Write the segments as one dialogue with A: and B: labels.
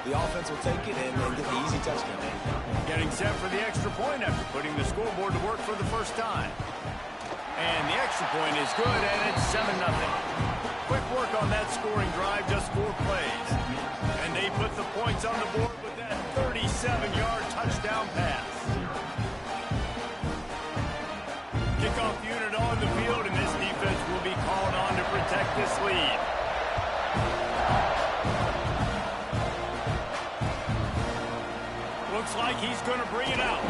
A: the offense will take it and get the easy touchdown.
B: Getting set for the extra point after putting the scoreboard to work for the first time. And the extra point is good, and it's 7-0. Quick work on that scoring drive, just 4 plays. And they put the points on the board with that 37-yard touchdown pass. Kickoff unit on the field, and this defense will be called on to protect this lead. Looks like he's going to bring it out.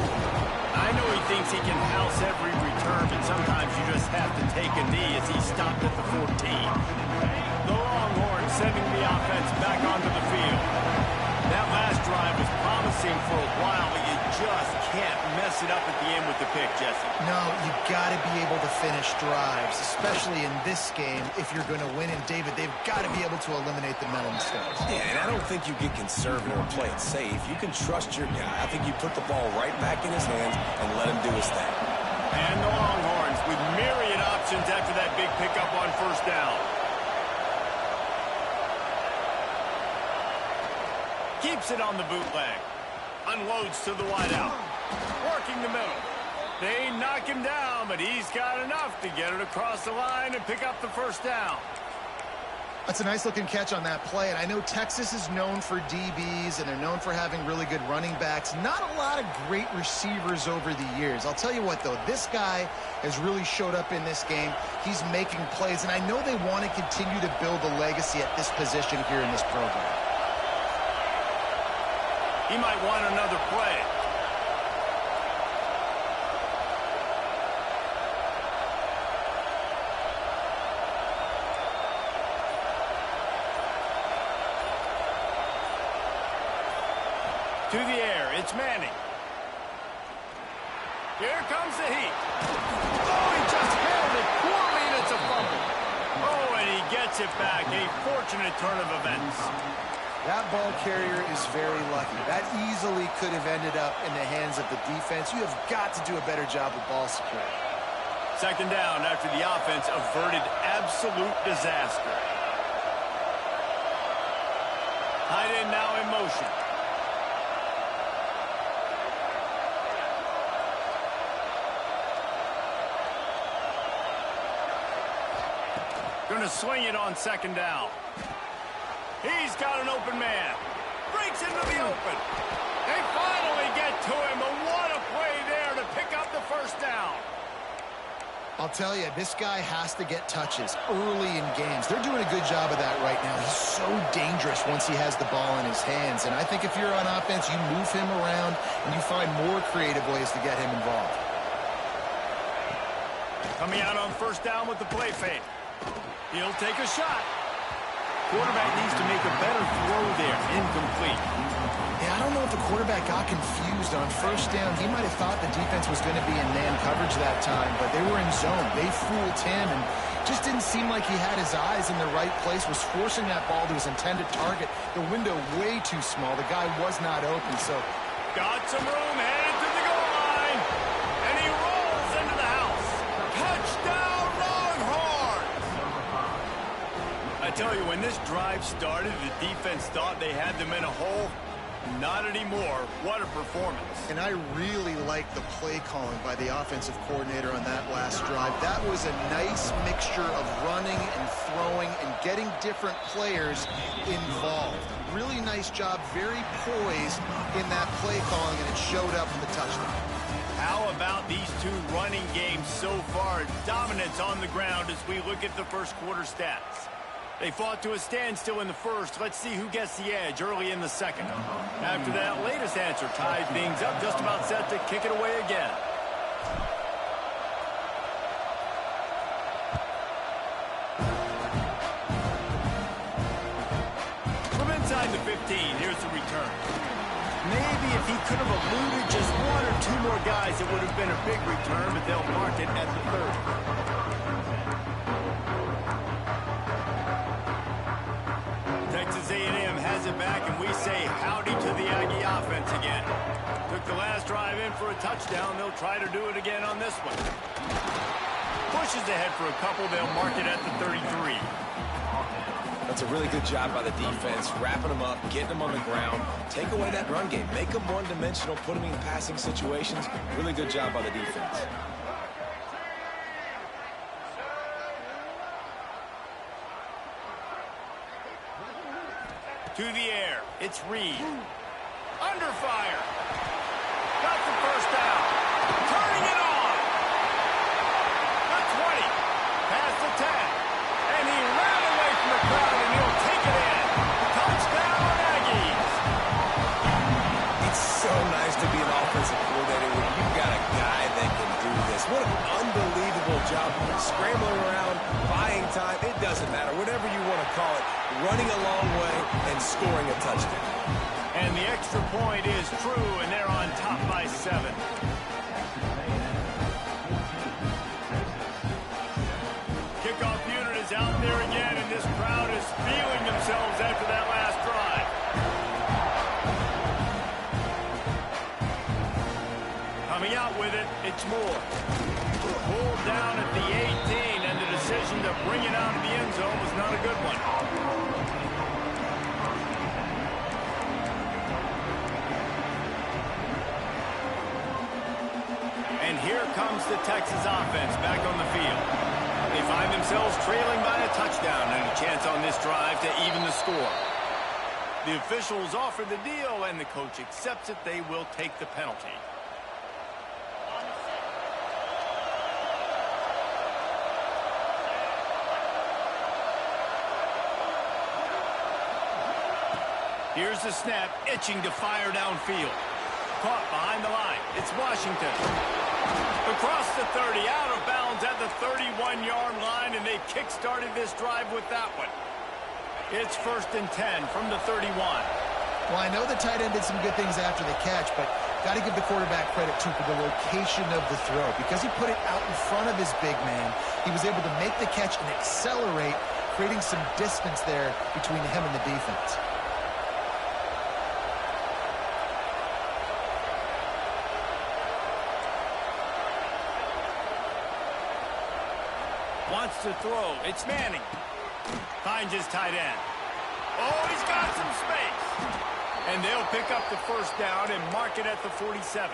B: I know he thinks he can house every return, but sometimes you just have to take a knee as he stopped at the 14. The Longhorns sending the offense back onto the field. That last drive was promising for a while, but you just can't mess it up at the end with the pick, Jesse.
C: No, you got to be able to finish drives, especially in this game if you're going to win. And, David, they've got to be able to eliminate the mental mistakes.
A: Yeah, and I don't think you get conservative or play it safe. You can trust your guy. I think you put the ball right back in his hands and let him do his thing.
B: And the Longhorns with myriad options after that big pickup on first down. Keeps it on the bootleg. Unloads to the wideout. Working the middle. They knock him down, but he's got enough to get it across the line and pick up the first down.
C: That's a nice-looking catch on that play, and I know Texas is known for DBs, and they're known for having really good running backs. Not a lot of great receivers over the years. I'll tell you what, though, this guy has really showed up in this game. He's making plays, and I know they want to continue to build a legacy at this position here in this program.
B: He might want another play. To the air, it's Manning. Here comes the heat. Oh, he just held it poorly, and it's a fumble. Oh, and he gets it back. A fortunate turn of events.
C: That ball carrier is very lucky. That easily could have ended up in the hands of the defense. You have got to do a better job with ball security.
B: Second down after the offense averted absolute disaster. Tight end now in motion. Going to swing it on second down. He's got an open man. Breaks into the open. They finally get to him, but what a play there to pick up the first down.
C: I'll tell you, this guy has to get touches early in games. They're doing a good job of that right now. He's so dangerous once he has the ball in his hands. And I think if you're on offense, you move him around and you find more creative ways to get him involved.
B: Coming out on first down with the play fake. He'll take a shot. Quarterback needs to make a better throw there. Incomplete.
C: Yeah, I don't know if the quarterback got confused on first down. He might have thought the defense was going to be in man coverage that time, but they were in zone. They fooled him and just didn't seem like he had his eyes in the right place, was forcing that ball to his intended target. The window way too small. The guy was not open, so.
B: Got some room, headed to the goal line, and he rolls into the house. Touchdown, Longhorns! I tell you, when this drive started, the defense thought they had them in a hole. Not anymore. What a performance.
C: And I really like the play calling by the offensive coordinator on that last drive. That was a nice mixture of running and throwing and getting different players involved. Really nice job, very poised in that play calling, and it showed up in the touchdown.
B: How about these two running games so far? Dominance on the ground as we look at the first quarter stats. They fought to a standstill in the first. Let's see who gets the edge early in the second. After that latest answer tied things up, just about set to kick it away again. From inside the 15, here's the return. Maybe if he could have eluded just one or two more guys, it would have been a big return, but they'll mark it at the 30. Texas A&M has it back, and we say howdy to the Aggie offense again. Took the last drive in for a touchdown. They'll try to do it again on this one. Pushes ahead for a couple. They'll mark it at the 33.
A: That's a really good job by the defense, wrapping them up, getting them on the ground. Take away that run game. Make them one-dimensional, put them in passing situations. Really good job by the defense.
B: To the air. It's Reed. Under fire. Got the first down. Turning it on. The 20. Past the 10. And he ran away from the crowd, and he'll take it in. Touchdown, Aggies.
A: It's so nice to be an offensive coordinator when you've got a guy that can do this. What an unbelievable job. Scrambling around, buying time. It doesn't matter. Whatever you want to call it. Running a long way and scoring a touchdown.
B: And the extra point is true, and they're on top by 7. Kickoff unit is out there again, and this crowd is feeling themselves after that last drive. Coming out with it, it's Moore. Pulled down at the 18, and the decision to bring it out of the end zone was not a good one. And here comes the Texas offense back on the field. They find themselves trailing by a touchdown and a chance on this drive to even the score. The officials offer the deal, and the coach accepts it. They will take the penalty. Here's the snap, itching to fire downfield. Caught behind the line. It's Washington. Across the 30, out of bounds at the 31-yard line, and they kick-started this drive with that one. It's 1st and 10 from the 31.
C: Well, I know the tight end did some good things after the catch, but got to give the quarterback credit, too, for the location of the throw. Because he put it out in front of his big man, he was able to make the catch and accelerate, creating some distance there between him and the defense.
B: Wants to throw. It's Manning. Finds his tight end. Oh, he's got some space. And they'll pick up the first down and mark it at the 47.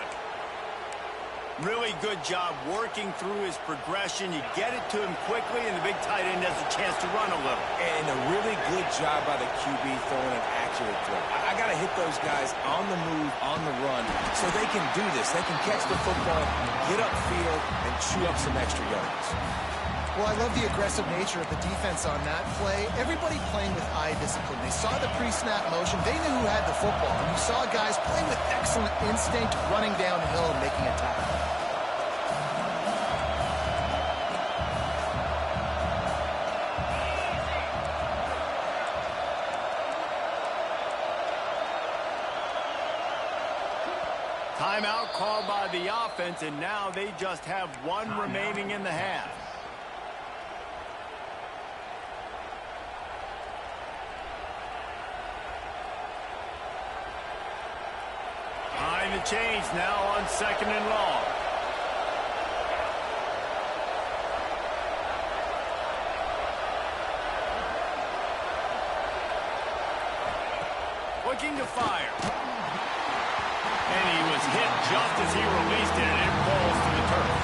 B: Really good job working through his progression. You get it to him quickly, and the big tight end has a chance to run a little.
A: And a really good job by the QB throwing an accurate throw. I got to hit those guys on the move, on the run, so they can do this. They can catch the football, get upfield, and chew up some extra yards.
C: Well, I love the aggressive nature of the defense on that play. Everybody playing with eye discipline. They saw the pre-snap motion. They knew who had the football. And you saw guys playing with excellent instinct, running downhill and making a tackle.
B: Timeout called by the offense, and now they just have one remaining in the half. Behind the chains now on 2nd and long. Looking to fire. And he was hit just as he released it, and it falls to the turf.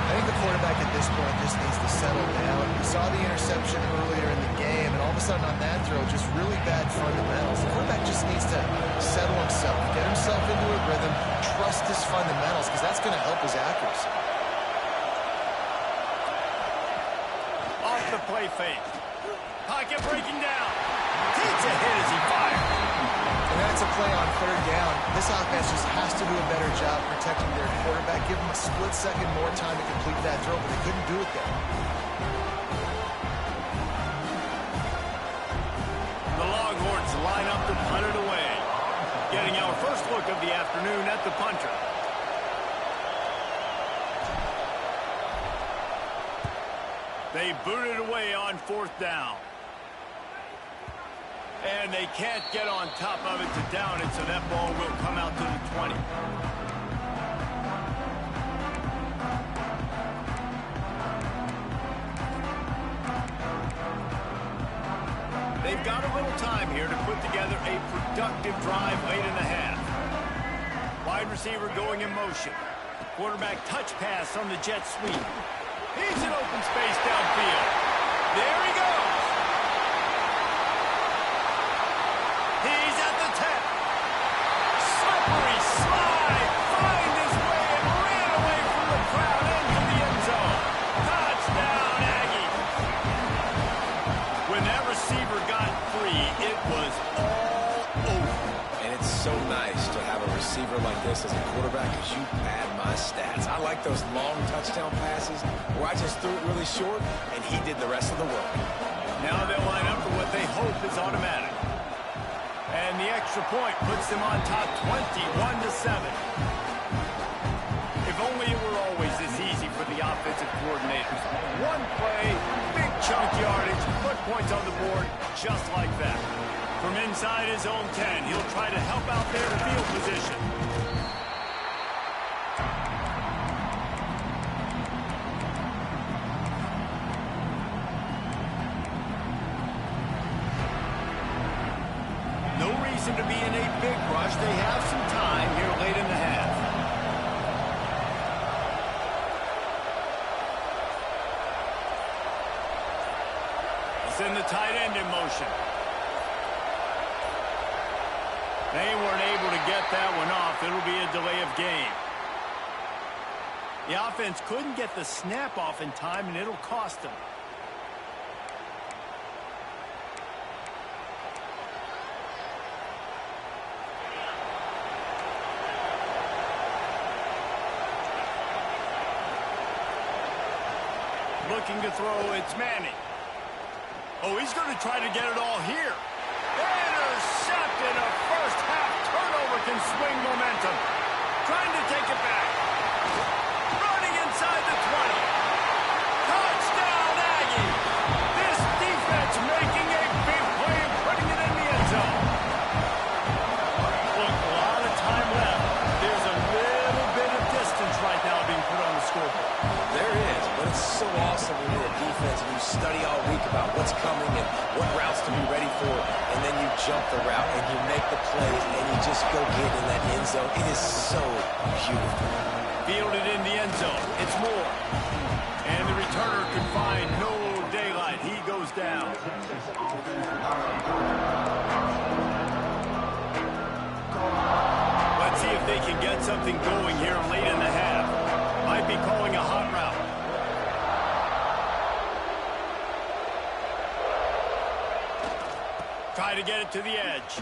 C: I think the quarterback at this point just needs to settle down. We saw the interception earlier in the game, and all of a sudden on that throw, just really bad fundamentals. The quarterback just needs to settle himself, get himself into a rhythm, trust his fundamentals, because that's going to help his accuracy.
B: Off the play fake. Pocket breaking down. Takes a hit as he fires.
C: And that's a play on 3rd down. This offense just has to do a better job protecting their quarterback. Give them a split second more time to complete that throw, but they couldn't do it there.
B: The Longhorns line up to punt it away. Getting our first look of the afternoon at the punter. They boot it away on 4th down. And they can't get on top of it to down it, so that ball will come out to the 20. got a little time here to put together a productive drive late in the half. Wide receiver going in motion. Quarterback touch pass on the jet sweep. He's in open space downfield. There he goes. He's at the 10. Slippery slide. Find his way and ran away from the crowd into the end zone. Touchdown, Aggie. When that receiver got free, it was all over.
A: And it's so nice to have a receiver like this as a quarterback because you pad my stats. I like those long touchdown passes where I just threw it really short and he did the rest of the work.
B: Now they'll line up for what they hope is automatic. And the extra point puts them on top 21-7. If only it were always this easy for the offensive coordinators. One play, big chunk yardage, put points on the board just like that. From inside his own 10, he'll try to help out their field position. No reason to be in a big rush. They have some time here late in the half. Send the tight end in motion. They weren't able to get that one off. It'll be a delay of game. The offense couldn't get the snap off in time, and it'll cost them. Looking to throw, it's Manning. Oh, he's going to try to get it all here. Intercepted. A first half turnover can swing momentum. Trying to take it back. Running inside the 20. Touchdown, Aggie. This defense making a big play and putting it in the end zone. Look, a lot of time left. There's a little bit of distance right now being put on the scoreboard.
A: There is, but it's so awesome when you're a defense and you study all week about what's coming and what routes to be ready for, and then you jump the route and you make the plays and you just go get in that end zone. It is so beautiful.
B: Fielded in the end zone. It's Moore. And the returner can find no daylight. He goes down. Let's see if they can get something going here late in the half. Might be calling a hot route. Try to get it to the edge.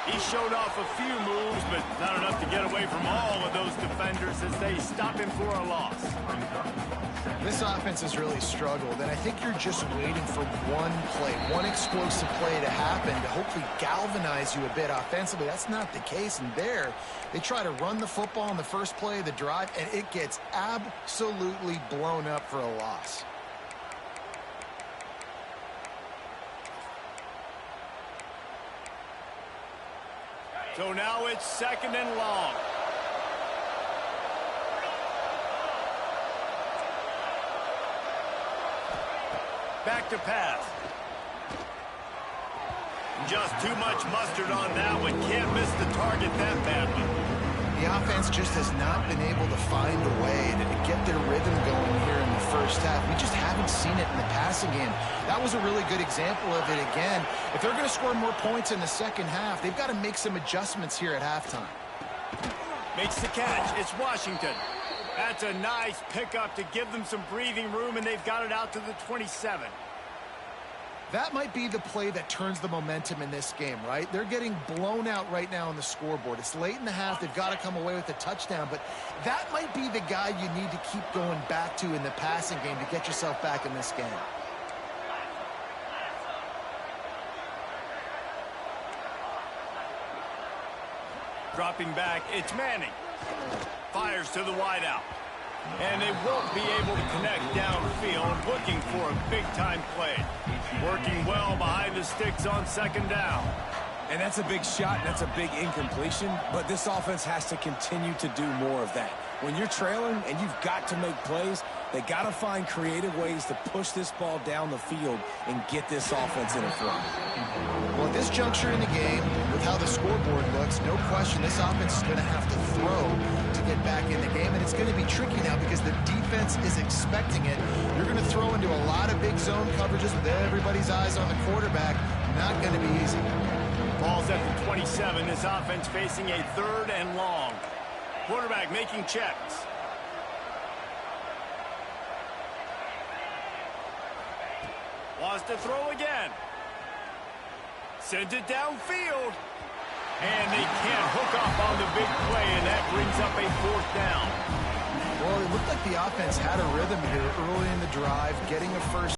B: He showed off a few moves, but not enough to get away from all of those defenders as they stop him for a loss.
C: This offense has really struggled, and I think you're just waiting for one play, one explosive play to happen to hopefully galvanize you a bit offensively. That's not the case, and there, they try to run the football in the first play of the drive, and it gets absolutely blown up for a loss.
B: So now it's 2nd and long. Back to pass. Just too much mustard on that one. Can't miss the target that badly.
C: The offense just has not been able to find a way to get their rhythm going here in the first half. We just haven't seen it in the passing game. That was a really good example of it again. If they're going to score more points in the second half, they've got to make some adjustments here at halftime.
B: Makes the catch. It's Washington. That's a nice pickup to give them some breathing room, and they've got it out to the 27.
C: That might be the play that turns the momentum in this game, right? They're getting blown out right now on the scoreboard. It's late in the half. They've got to come away with a touchdown, but that might be the guy you need to keep going back to in the passing game to get yourself back in this game.
B: Dropping back, it's Manning. Fires to the wideout. And they won't be able to connect downfield, looking for a big-time play. Working well behind the sticks on 2nd down.
A: And that's a big shot, and that's a big incompletion, but this offense has to continue to do more of that. When you're trailing and you've got to make plays, They got to find creative ways to push this ball down the field and get this offense in a flow.
C: Well, at this juncture in the game, with how the scoreboard looks, no question this offense is going to have to throw to get back in the game, and it's going to be tricky now because the defense is expecting it. You're going to throw into a lot of big zone coverages with everybody's eyes on the quarterback. Not going to be easy.
B: Ball's at the 27. This offense facing a 3rd and long. Quarterback making checks. Wants to throw again. Sends it downfield. And they can't hook up on the big play, and that brings up a 4th down.
C: Well, it looked like the offense had a rhythm here early in the drive, getting a first